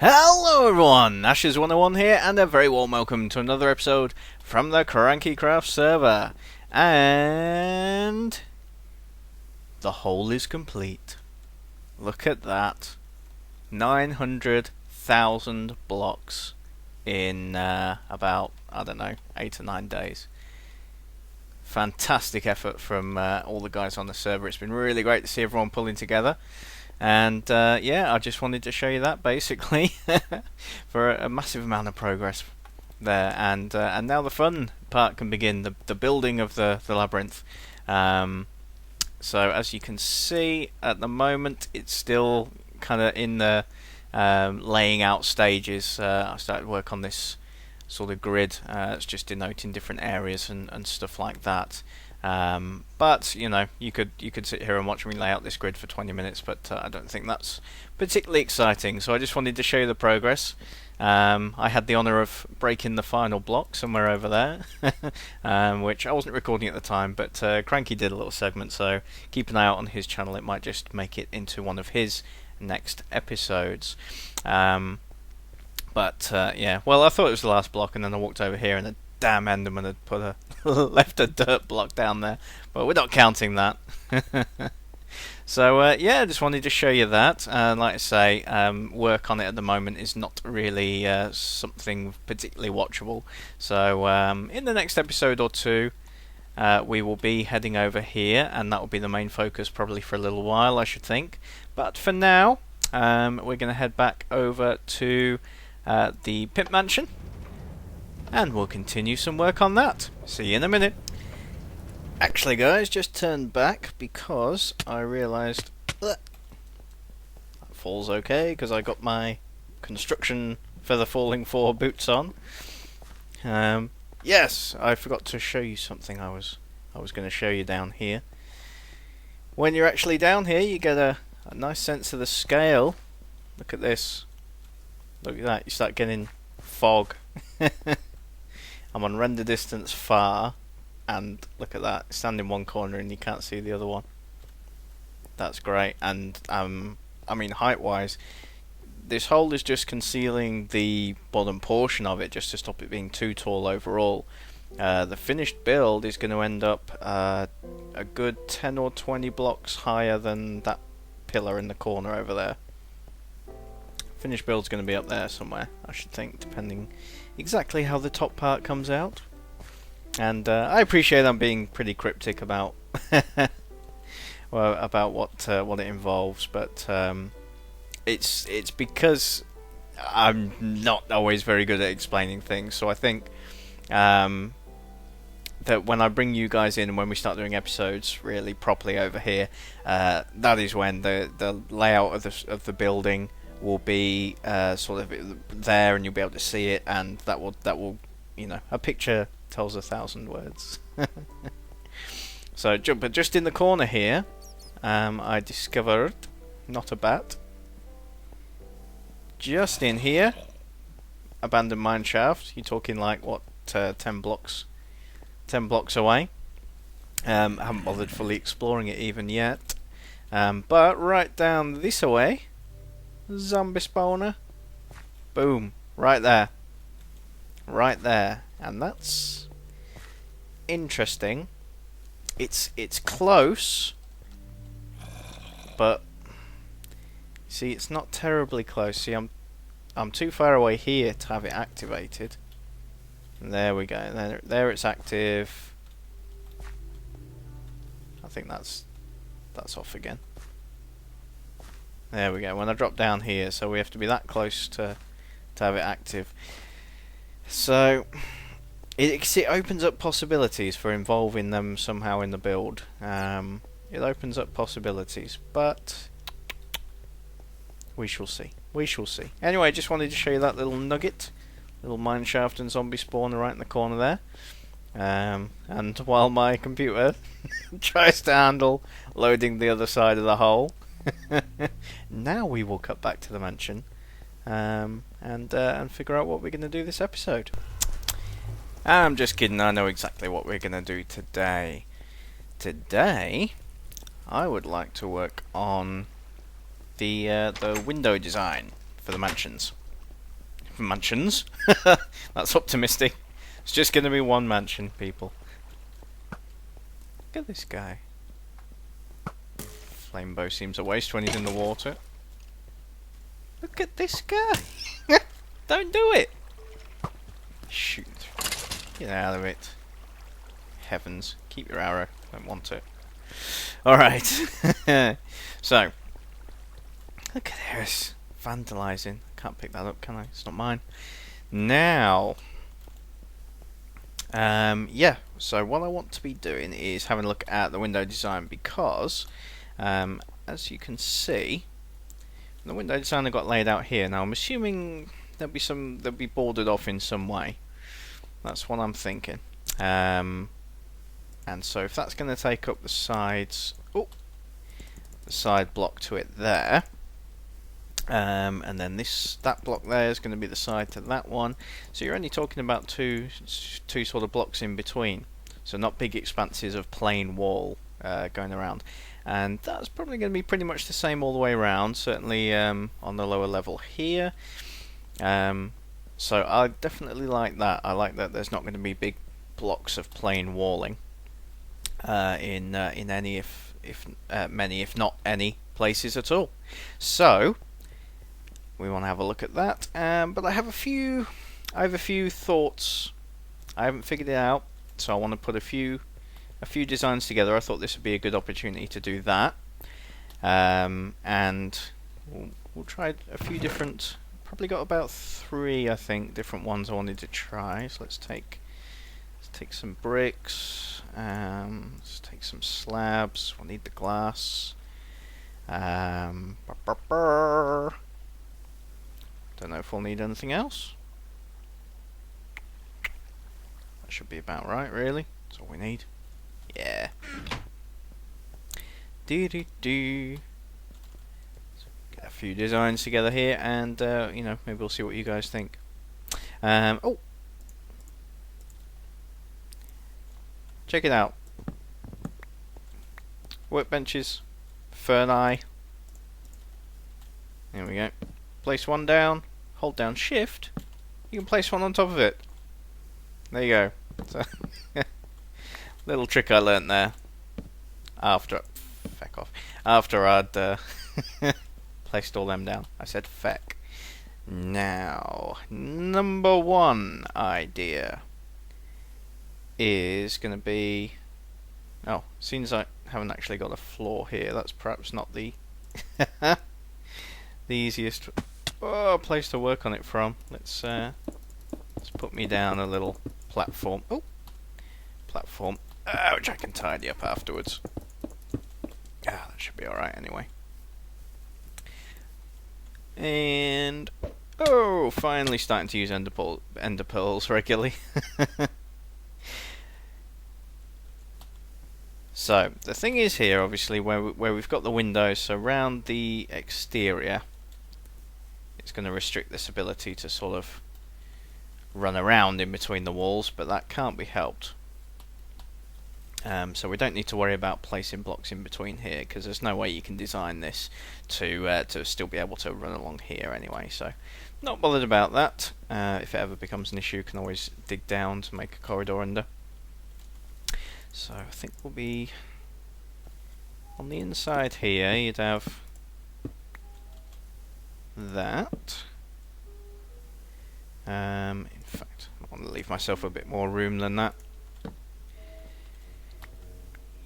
Hello everyone, Ashes101 here, and a very warm welcome to another episode from the KrankyKraft server. And the hole is complete. Look at that. 900,000 blocks in about, I don't know, 8 or 9 days. Fantastic effort from all the guys on the server. It's been really great to see everyone pulling together. And yeah, I just wanted to show you that basically for a massive amount of progress there, and now the fun part can begin, the building of the labyrinth. So as you can see, at the moment it's still kind of in the laying out stages. I started work on this sort of grid. It's just denoting different areas and stuff like that. But you know, you could sit here and watch me lay out this grid for 20 minutes, but I don't think that's particularly exciting. So I just wanted to show you the progress. I had the honour of breaking the final block somewhere over there, which I wasn't recording at the time, but Cranky did a little segment, so keep an eye out on his channel. It might just make it into one of his next episodes. But yeah, well, I thought it was the last block, and then I walked over here and the damn Enderman had put a left a dirt block down there, but we're not counting that. So yeah, I just wanted to show you that. Like I say, work on it at the moment is not really something particularly watchable. So in the next episode or two, we will be heading over here, and that will be the main focus probably for a little while, I should think. But for now, we're going to head back over to the Pimp Mansion, and we'll continue some work on that. See you in a minute. Actually guys, just turned back because I realised that fall's okay, because I got my construction feather falling 4 boots on. Yes, I forgot to show you something I was going to show you down here. When you're actually down here, you get a nice sense of the scale. Look at this. Look at that, you start getting fog. I'm on render distance far, and look at that, stand in one corner and you can't see the other one. That's great. And I mean, height wise, this hole is just concealing the bottom portion of it just to stop it being too tall overall. The finished build is going to end up a good 10 or 20 blocks higher than that pillar in the corner over there. Finished build's going to be up there somewhere, I should think, depending exactly how the top part comes out. And I appreciate I'm being pretty cryptic about well, about what it involves, but it's because I'm not always very good at explaining things. So I think that when I bring you guys in and when we start doing episodes really properly over here, that is when the layout of the building will be sort of there, and you'll be able to see it, and that will you know, a picture tells 1,000 words. So, but just in the corner here, I discovered not a bat. Just in here, abandoned mine shaft. You're talking like what, 10 blocks away. Haven't bothered fully exploring it even yet. But right down this way, zombie spawner. Boom, right there. Right there. And that's interesting. It's close, but see, it's not terribly close. See, I'm too far away here to have it activated. And there we go. There it's active. I think that's off again. There we go. When I drop down here, so we have to be that close to have it active. So it opens up possibilities for involving them somehow in the build. It opens up possibilities, but we shall see. We shall see. Anyway, just wanted to show you that little nugget, little mineshaft and zombie spawner right in the corner there. And while my computer tries to handle loading the other side of the hole, now we will cut back to the mansion and figure out what we're going to do this episode. I'm just kidding, I know exactly what we're going to do today. Today, I would like to work on the window design for the mansions. mansions. That's optimistic. It's just going to be one mansion, people. Look at this guy. Flame bow seems a waste when he's in the water. Look at this guy. Don't do it. Shoot. Get out of it. Heavens. Keep your arrow. Don't want it. Alright. So. Look at this. Vandalising. Can't pick that up, can I? It's not mine. Now. Yeah. So what I want to be doing is having a look at the window design because, as you can see, the window design I got laid out here. Now I'm assuming they'll be bordered off in some way. That's what I'm thinking. And so if that's going to take up the sides, the side block to it there, and then that block there is going to be the side to that one. So you're only talking about two sort of blocks in between. So not big expanses of plain wall going around. And that's probably going to be pretty much the same all the way around, certainly on the lower level here. So I definitely like that. I like that there's not going to be big blocks of plain walling in any, many, if not any, places at all. So we want to have a look at that. But I have a few thoughts. I haven't figured it out, so I want to put a few designs together. I thought this would be a good opportunity to do that, and we'll try a few different. Probably got about 3, I think, different ones I wanted to try. So let's take some bricks. Let's take some slabs. We'll need the glass. Don't know if we'll need anything else. That should be about right, really. That's all we need. Yeah. Get a few designs together here, and you know, maybe we'll see what you guys think. Check it out. Workbenches, Ferni. There we go. Place one down. Hold down Shift. You can place one on top of it. There you go. So little trick I learnt there. After I'd placed all them down. I said feck. Now, number 1 idea is going to be... Oh, seeing as I haven't actually got a floor here, that's perhaps not the the easiest place to work on it from. Let's put me down a little platform. Oh, platform, which I can tidy up afterwards. That should be alright anyway. And finally starting to use ender pearls regularly. So the thing is here, obviously, where we've got the windows, so around the exterior, it's going to restrict this ability to sort of run around in between the walls, but that can't be helped. So we don't need to worry about placing blocks in between here, because there's no way you can design this to still be able to run along here anyway. So not bothered about that. If it ever becomes an issue, you can always dig down to make a corridor under. So I think we'll be on the inside here. You'd have that. In fact, I want to leave myself a bit more room than that.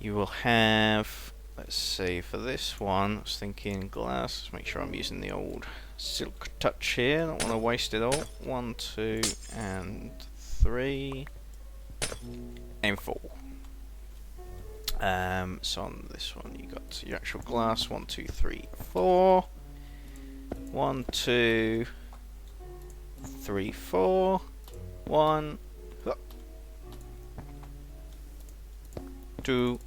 You will have, let's see, for this one, I was thinking glass. Let's make sure I'm using the old silk touch here. Don't want to waste it all. 1, 2, and 3, and 4. So on this one, you got your actual glass. 1, 2, 3, 4. 1, 2, 3, 4. 1, 2,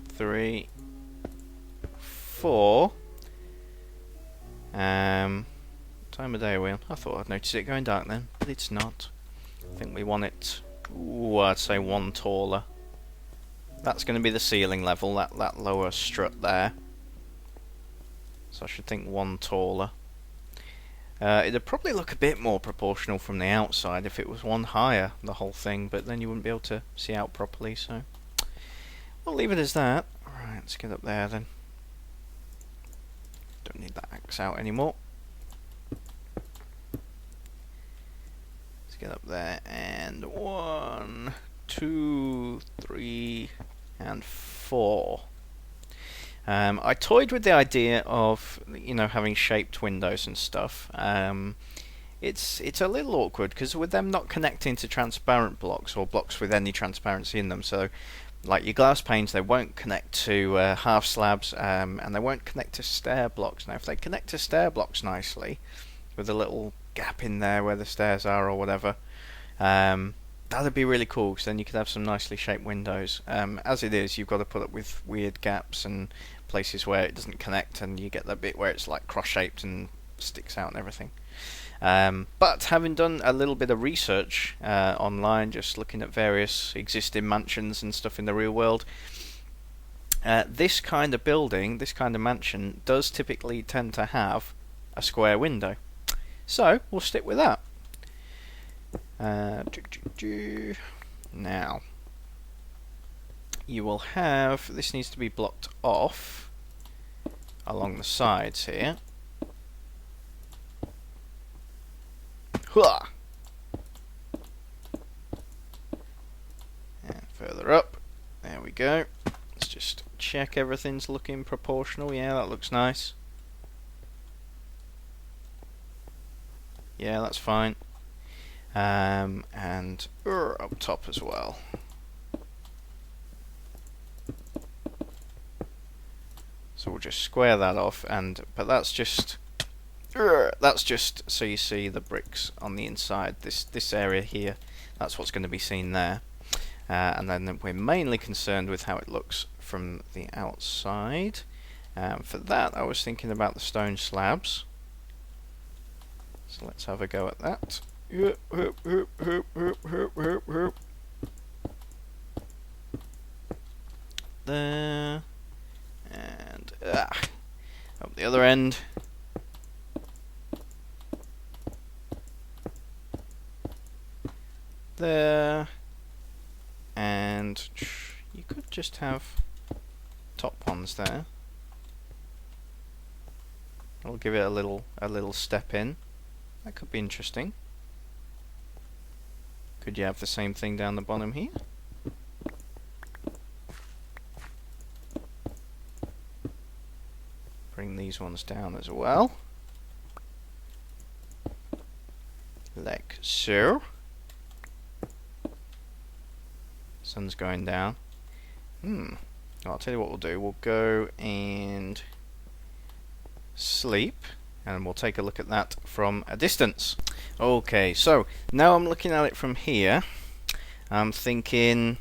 3, 4. Time of day are we on? I thought I'd notice it going dark then, but it's not. I think we want it, I'd say 1 taller. That's going to be the ceiling level, that lower strut there. So I should think 1 taller. It'd probably look a bit more proportional from the outside if it was one higher, the whole thing, but then you wouldn't be able to see out properly, so we'll leave it as that. Alright, let's get up there then. Don't need that axe out anymore. Let's get up there, and 1, 2, 3, and 4. I toyed with the idea of, you know, having shaped windows and stuff. It's a little awkward because with them not connecting to transparent blocks or blocks with any transparency in them, so like your glass panes, they won't connect to half slabs, and they won't connect to stair blocks. Now, if they connect to stair blocks nicely, with a little gap in there where the stairs are or whatever, that'd be really cool, because then you could have some nicely shaped windows. As it is, you've got to put up with weird gaps and places where it doesn't connect, and you get that bit where it's like cross-shaped and sticks out and everything. But having done a little bit of research online, just looking at various existing mansions and stuff in the real world, this kind of building, this kind of mansion, does typically tend to have a square window. So we'll stick with that. Now, you will have, this needs to be blocked off along the sides here. Hua! And further up, there we go. Let's just check everything's looking proportional. Yeah, that looks nice. Yeah, that's fine. And up top as well. So we'll just square that off, but that's just so you see the bricks on the inside. This area here, that's what's going to be seen there. And then we're mainly concerned with how it looks from the outside. For that, I was thinking about the stone slabs. So let's have a go at that. There. And up the other end. There. And you could just have top ones there. I'll give it a little step in. That could be interesting. Could you have the same thing down the bottom here? Bring these ones down as well. Like so. Sun's going down. Well, I'll tell you what we'll do. We'll go and sleep, and we'll take a look at that from a distance. Okay, so now I'm looking at it from here. I'm thinking,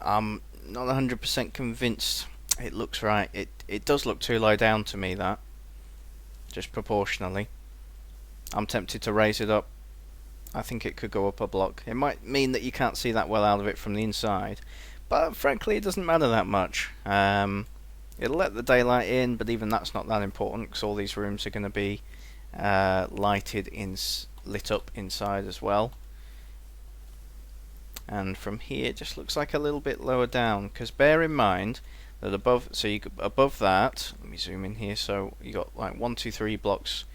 I'm not 100% convinced it looks right. It does look too low down to me, that. Just proportionally. I'm tempted to raise it up. I think it could go up a block. It might mean that you can't see that well out of it from the inside, but frankly it doesn't matter that much. It'll let the daylight in, but even that's not that important, because all these rooms are going to be lit up inside as well. And from here it just looks like a little bit lower down, because bear in mind that above that, let me zoom in here, so you got like 1, 2, 3 blocks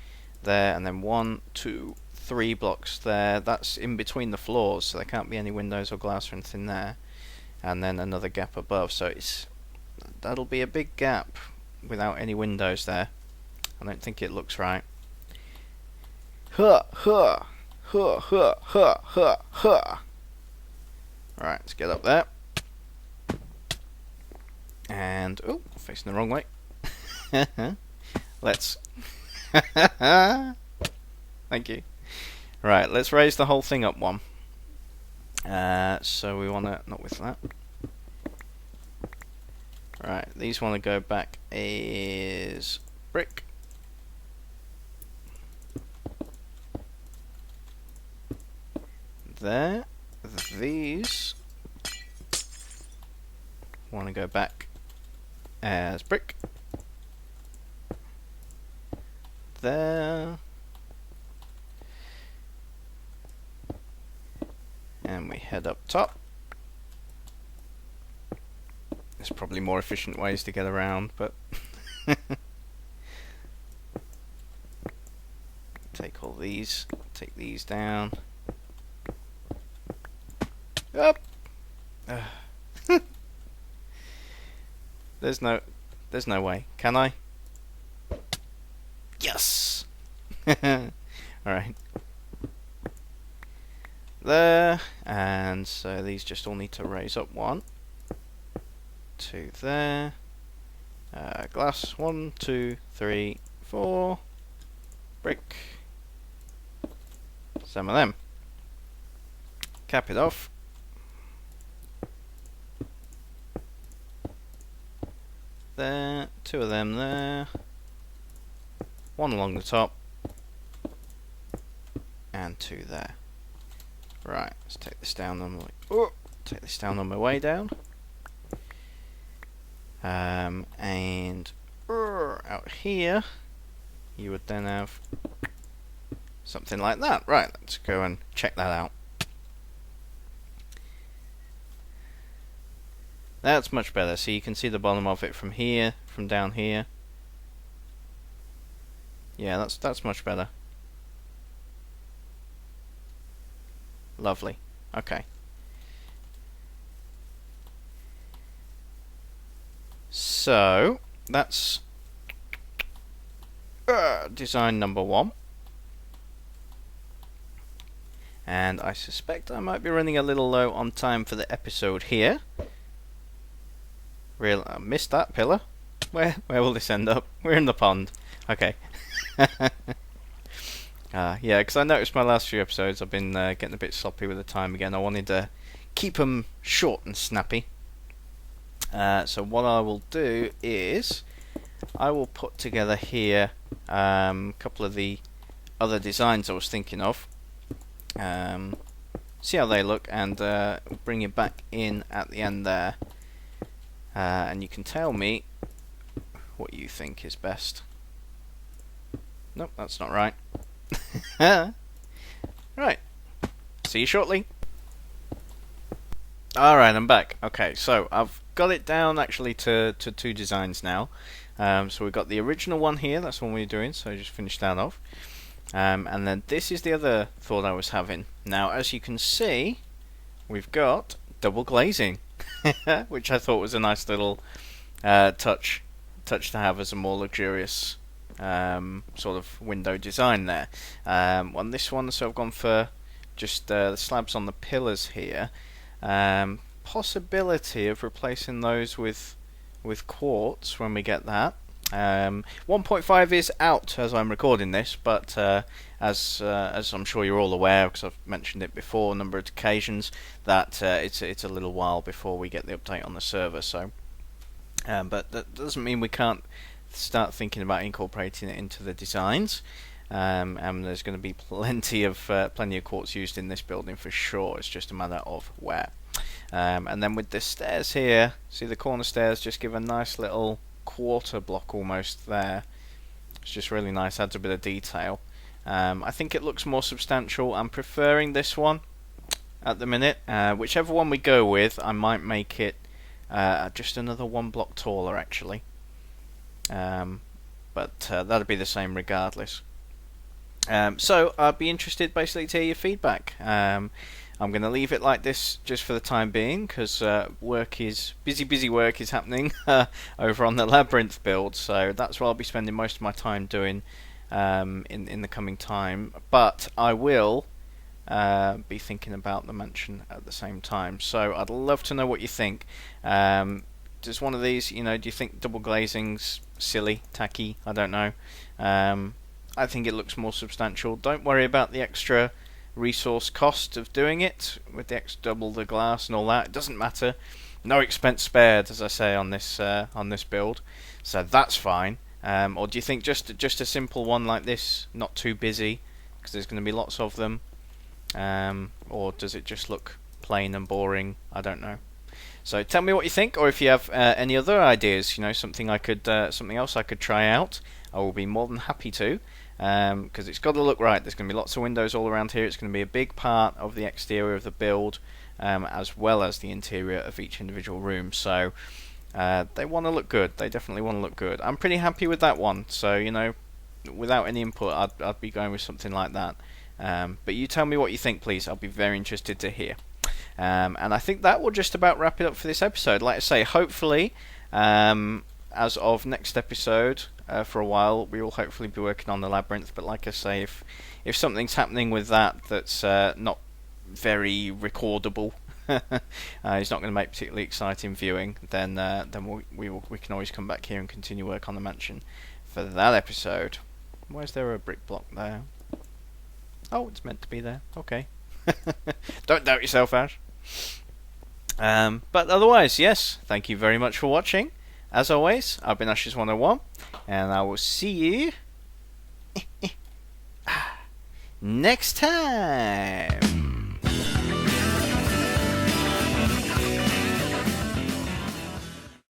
there, and then 1, 2, 3 blocks there. That's in between the floors, so there can't be any windows or glass or anything there. And then another gap above, so that'll be a big gap without any windows there. I don't think it looks right. Huh, huh, huh, huh, huh, huh, huh. Right, let's get up there. And oh, facing the wrong way. Let's. Thank you. Right, let's raise the whole thing up one. So we want to, not with that. Right, these want to go back as brick. There. These want to go back as brick. There. and we head up top. There's probably more efficient ways to get around, but take all these, take these down. Up. There's no way. Can I? Yes. Alright. There, and so these just all need to raise up 1, 2 there. Glass 1, 2, 3, 4. Brick. Some of them. Cap it off. There, 2 of them there. 1 along the top. And 2 there. Right, let's take this down on my way down. And out here you would then have something like that. Right, let's go and check that out. That's much better. So you can see the bottom of it from here, from down here. Yeah, that's much better. Lovely. Okay. So that's design number 1. And I suspect I might be running a little low on time for the episode here. I missed that pillar. Where will this end up? We're in the pond. Okay. Yeah, because I noticed my last few episodes I've been getting a bit sloppy with the time again. I wanted to keep them short and snappy. So what I will do is I will put together here a couple of the other designs I was thinking of. See how they look, and bring it back in at the end there. And you can tell me what you think is best. Nope, that's not right. Right. See you shortly. Alright, I'm back. Okay, so I've got it down actually to 2 designs now. So we've got the original one here, that's the one we're doing, so I just finished that off. And then this is the other thought I was having. Now, as you can see, we've got double glazing, which I thought was a nice little touch to have as a more luxurious sort of window design there. On this one, so I've gone for just the slabs on the pillars here. Possibility of replacing those with quartz when we get that. 1.5 is out as I'm recording this, but as I'm sure you're all aware, because I've mentioned it before a number of occasions, that it's a little while before we get the update on the server. So, but that doesn't mean we can't start thinking about incorporating it into the designs. And there's going to be plenty of quartz used in this building for sure. It's just a matter of where. And then with the stairs here, see the corner stairs just give a nice little quarter block almost there. It's just really nice, adds a bit of detail. I think it looks more substantial. I'm preferring this one at the minute. Whichever one we go with, I might make it just another 1 block taller actually. But that'll be the same regardless. So I'd be interested basically to hear your feedback. I'm going to leave it like this just for the time being, because busy work is happening over on the Labyrinth build, so that's what I'll be spending most of my time doing in the coming time. But I will be thinking about the mansion at the same time, so I'd love to know what you think. Does one of these, do you think double glazing's silly, tacky? I don't know. I think it looks more substantial. Don't worry about the extra resource cost of doing it with the extra double the glass and all that. It doesn't matter. No expense spared, as I say on this build. So that's fine. Or do you think just a simple one like this, not too busy, because there's going to be lots of them? Or does it just look plain and boring? I don't know. So tell me what you think, or if you have any other ideas, something else I could try out. I will be more than happy to, because it's got to look right. There's going to be lots of windows all around here. It's going to be a big part of the exterior of the build, as well as the interior of each individual room. So they want to look good. They definitely want to look good. I'm pretty happy with that one. So, you know, without any input, I'd be going with something like that. But you tell me what you think, please. I'll be very interested to hear. And I think that will just about wrap it up for this episode. Like I say, hopefully, as of next episode, for a while, we will hopefully be working on the labyrinth. But like I say, if something's happening with that's not very recordable, it's not going to make particularly exciting viewing, then we can always come back here and continue work on the mansion for that episode. Why is there a brick block there? Oh, it's meant to be there. Okay. Don't doubt yourself, Ash. But otherwise, yes, thank you very much for watching. As always, I've been Ashes101, and I will see you next time.